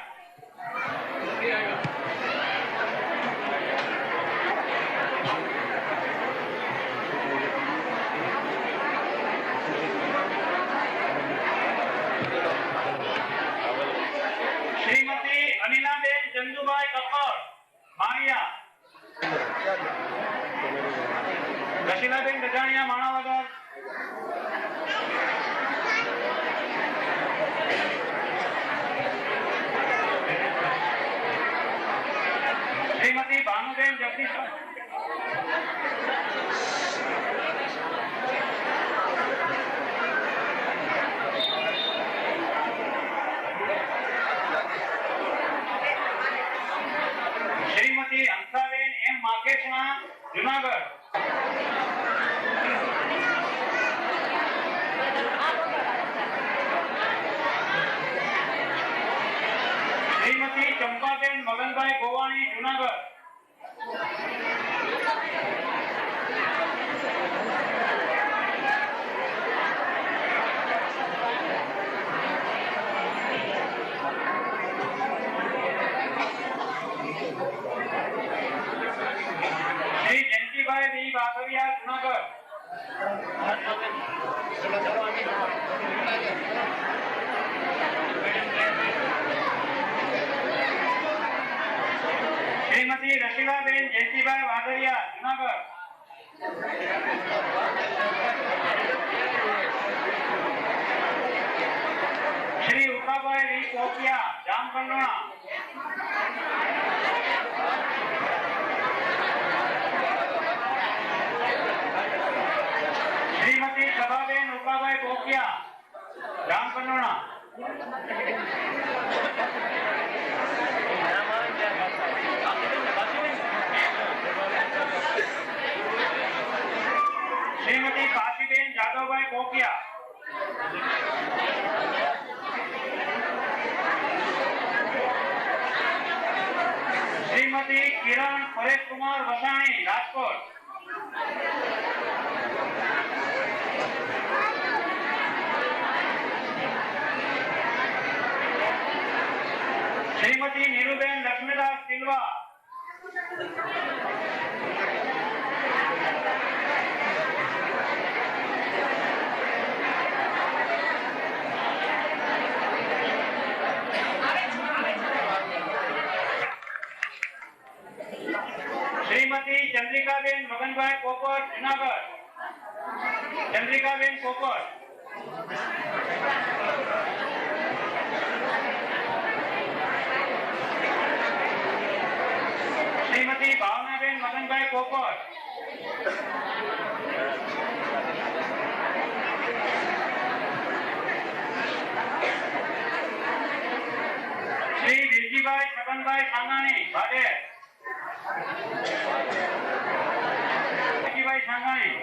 શ્રીમતી અનિલાબેન ચંદુભાઈ કપર માળિયા, રશીલાબેન ગજાણિયા માણાવદર, શ્રીમતી ભાનુબેન જગદીશભાઈ, શ્રીમતી હંસાબેન એમ માકેશણા જુનાગઢ, શ્રીમતી ચંપાબેન મગનભાઈ ગોવાણી જુનાગઢ, શ્રી જયંતિભાઈ વી બાકરિયા જુનાગઢ, શ્રીમતી રશીલાબેન જયંતિભાઈ વાઘરિયા જુનાગઢ, શ્રી ઉકાભાઈ વી કોકિયા જામકંડોણા, શ્રીમતી સભાબેન ઉકાભાઈ કોકિયા જામકંડોણા, શ્રીમતી કાશીબેન જાદવભાઈ કોકિયા, શ્રીમતી કિરણ પરેશકુમાર વસાણી રાજકોટ, શ્રીમતી નીરુબેન લક્ષ્મીદાસ સિલ્વા, શ્રીમતી ચંદ્રિકાબેન મગનભાઈ પોપટ, જુનાગઢ. ચંદ્રિકાબેન પોપટ. શ્રીમતી ભાવનાબેન મગનભાઈ પોપટ. શ્રી વિરજીભાઈ છગનભાઈ સાંગાણી, ભાડેર. વિરજીભાઈ સાંગાણી.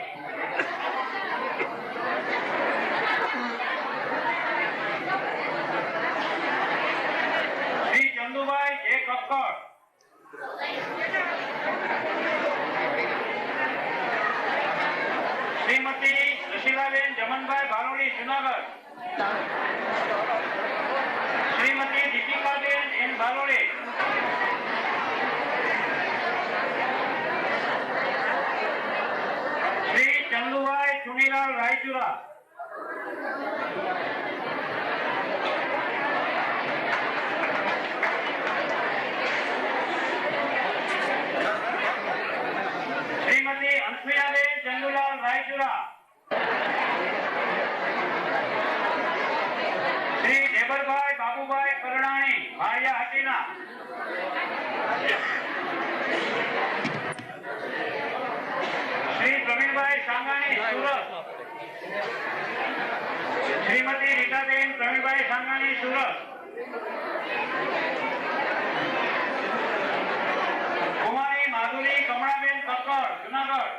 શ્રી ચંદુભાઈ જે કક્કડ. શ્રીમતી રશીલાબેન જમનભાઈ ભાલોડી, જુનાગઢ. શ્રીમતી દીપિકાબેન એન ભાલોડી. શ્રી ચંદુભાઈ ચુનીલાલ રાયચુરા. શ્રીમતી અનસુયાબેન ચંદુલાલ રાયચુરા. શ્રી દેવરભાઈ બાબુભાઈ કરણાણી, માળિયા હાટીના. શ્રી પ્રવીણભાઈ સાંગાણી, સુરત. શ્રીમતી રીટાબેન પ્રવીણભાઈ સાંગાણી, સુરત. કુમારી માધુરી કમળાબેન કક્કડ, જુનાગઢ.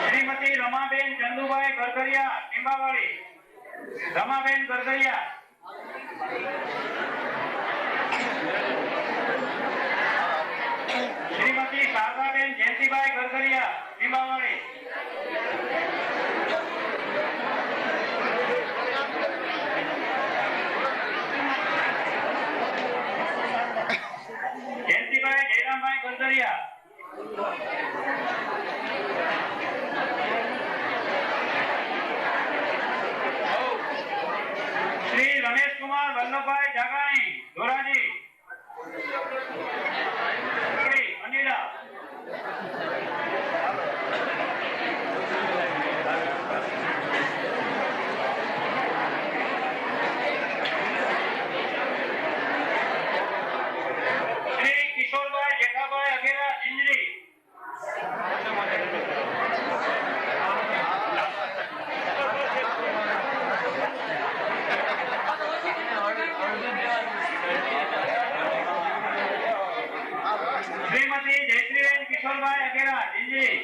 શ્રીમતી રમાબેન ચંદુભાઈ ગરગરિયા, ટીંબાવાડી. રમાબેન ગરગરિયા. શ્રીમતી શારદાબેન જયંતિભાઈ ગરગરિયા, ટીંબાવાડી. જયંતિભાઈ જયરામભાઈ ગરગરિયા. શ્રી રમેશકુમાર વલ્લભભાઈ જાગાણી, ધોરાજી. અનિલા. શ્રી કિશોરભાઈ જેઠાભાઈ અઘેરા, જિંજરી. શ્રીમતી જયશ્રીબેન કિશોરભાઈ અઘેરા, જિંજરી.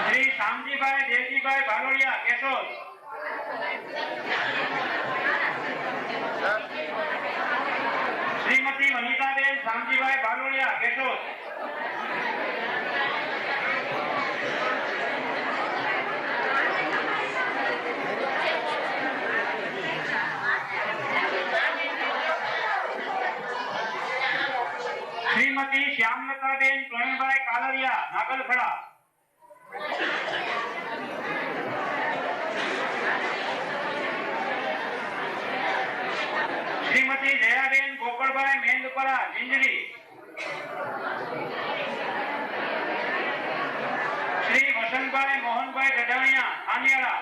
શ્રી શામજીભાઈ દેવજીભાઈ ભાલોડિયા, કેશોદ. શ્રીમતી વનિતાબેન શામજીભાઈ ભાલોડિયા, કેશોદ. શ્રીમતી શ્યામલતાબેન પ્રવીણભાઈ કાલરિયા, નાગલખડા. શ્રીમતી જયાબેન ગોકળભાઈ મેંદપરા, જિંજરી. શ્રી વસંતભાઈ મોહનભાઈ ગઢાણિયા, આનિયાળા.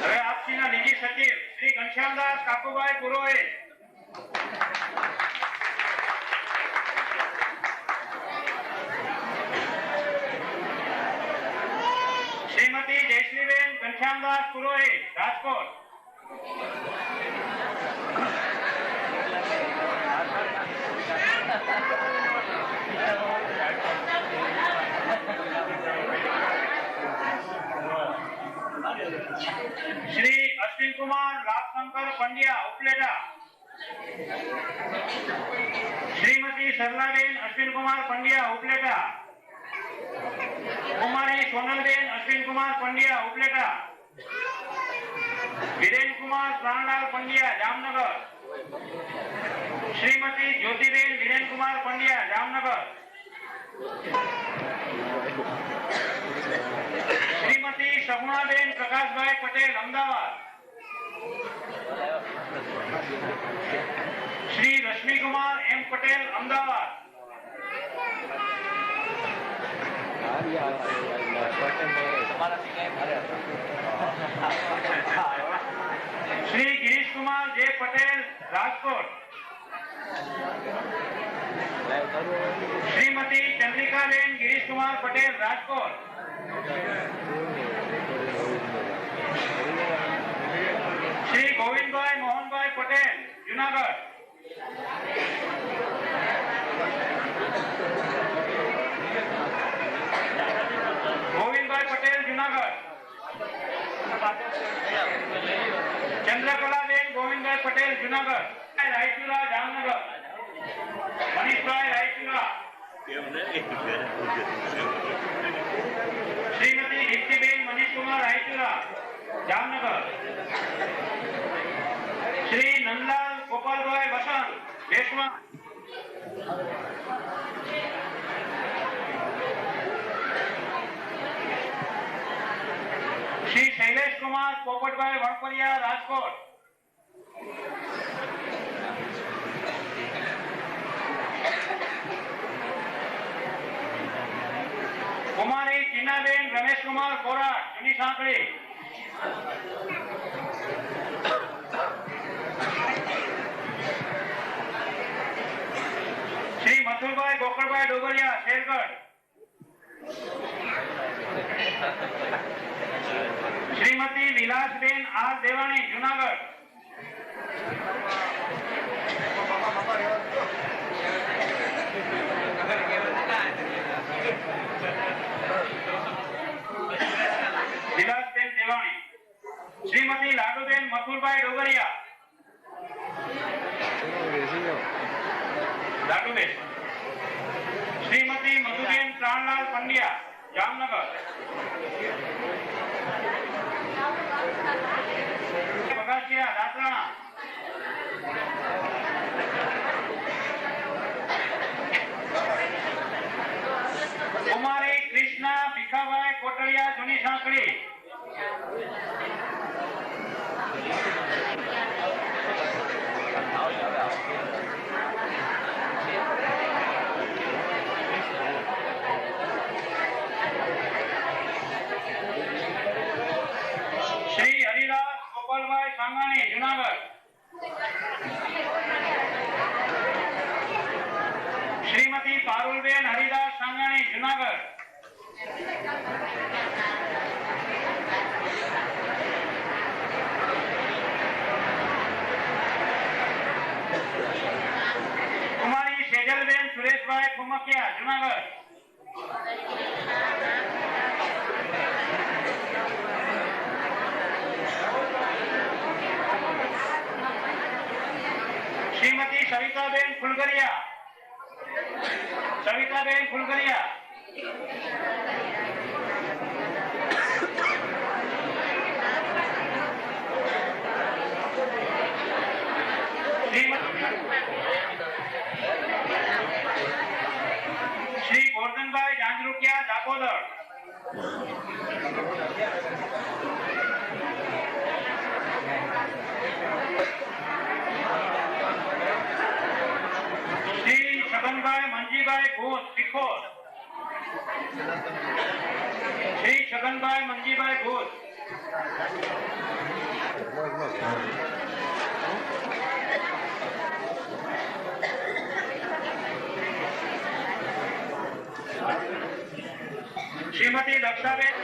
હવે આપસીના નિજી સચિવ શ્રી ઘનશ્યામદાસ કાકુભાઈ પુરોહિત. શ્રીમતી જયશ્રીબેન ઘનશ્યામદાસ પુરોહિત, રાજકોટ. શ્રી અશ્વિન કુમાર લાભશંકર પંડ્યા ઉપલેટા, શ્રીમતી સરલાબેન અશ્વિન કુમાર પંડ્યા ઉપલેટા, કુમારી સોનલબેન અશ્વિન કુમાર પંડ્યા ઉપલેટા, વિરેન કુમાર પ્રાણલાલ પંડ્યા જામનગર, શ્રીમતી જ્યોતિબેન વિરેન કુમાર પંડ્યા જામનગર, શ્રીમતી સગુણાબેન પ્રકાશભાઈ પટેલ અમદાવાદ, શ્રી રશ્મિકુમાર એમ પટેલ અમદાવાદ, શ્રી ગિરીશકુમાર જે પટેલ રાજકોટ, શ્રીમતી ચંદ્રિકાબેન ગિરીશકુમાર પટેલ રાજકોટ, શ્રી ગોવિંદભાઈ મોહનભાઈ પટેલ જુનાગઢ, ગોવિંદભાઈ પટેલ જુનાગઢ, ચંદ્રકલાબેન ગોવિંદભાઈ પટેલ જુનાગઢ, રાયચુરા જામનગર, મનીષભાઈ રાયચુરા, શ્રીમતી દીપ્તિબેન મનીષકુમાર રાયચુરા જામનગર, શ્રી નંદલાલ ગોપાલભાઈ વસંત દેશમાં, શ્રી શૈલેષ કુમાર પોપટભાઈ વણપરિયા રાજકોટ, કુમારી ટીનાબેન રમેશકુમાર કોરાટ જૂની સાંકળી, શ્રી મથુરભાઈ ગોકળભાઈ ડોગરિયા શેરગઢ, શ્રીમતી વિલાસબેન આર દેવાણી જુનાગઢ, વિલાસબેન દેવાણી, શ્રીમતી લાડુબેન મથુરભાઈ ડોગરિયા લાડુબેન, શ્રીમતી મધુબેન પ્રાણલાલ પંડ્યા જામનગર, બગાસિયા દાતરાણા, કુમારી કૃષ્ણા ભીખાભાઈ કોટડિયા જૂની સાંકળી, શ્રી હરિદાસ ગોપાલભાઈ સાંગાણી જુનાગઢ, શ્રીમતી પારુલબેન હરિદાસ સાંગાણી જુનાગઢ, કુમારી સેજલબેન સુરેશભાઈ ખુમકિયા જુનાગઢ, શ્રીમતી સવિતાબેન ફુલગરિયા શ્રી ગોરધનભાઈ જાંજરૂકિયા દાપોદર, શ્રી છગનભાઈ મંજીભાઈ ઘોષ શિખોર, શ્રી છગનભાઈ મંજીભાઈ ઘોષ, શ્રીમતી દક્ષાબેન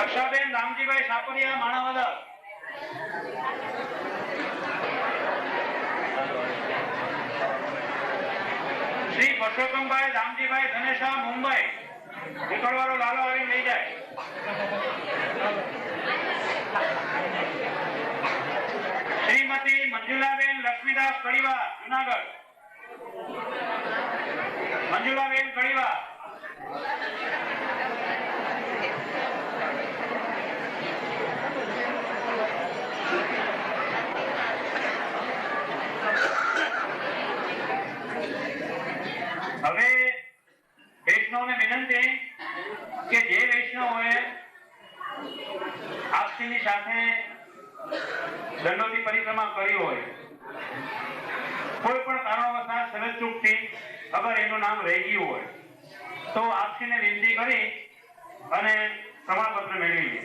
વર્ષાબેન રામજીભાઈ સાપરિયા માણાવદર. શ્રી પરસોત્તમભાઈ રામજીભાઈ ધનેશા મુંબઈ. નીકળવાળો લાલો આવી લઈ જાય. શ્રીમતી મંજુલાબેન લક્ષ્મીદાસ કડીવા જુનાગઢ. મંજુલાબેન કડીવા. હવે વૈષ્ણવને વિનંતી કે જે વૈષ્ણવોએ આપસીની સાથે દંડોતી પરિક્રમા કરી હોય, કોઈ પણ કારણોસર સરસચૂકથી અગર એનું નામ રહી ગયું હોય તો આપસીને વિનંતી કરી અને પ્રમાણપત્ર મેળવી લે.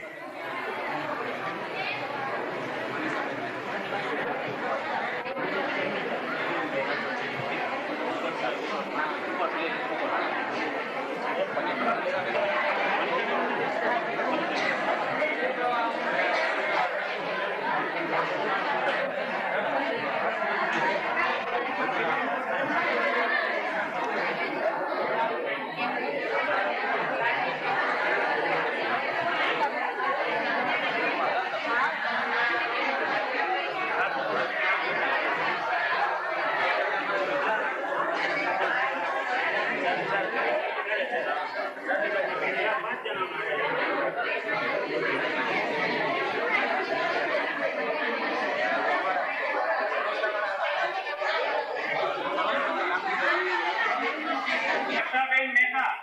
લક્ષાબેન મહેતા.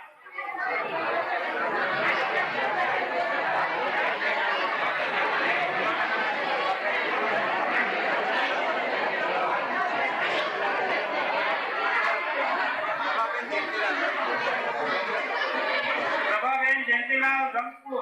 પ્રભાબેન જયંતિલાલ રંગપુર.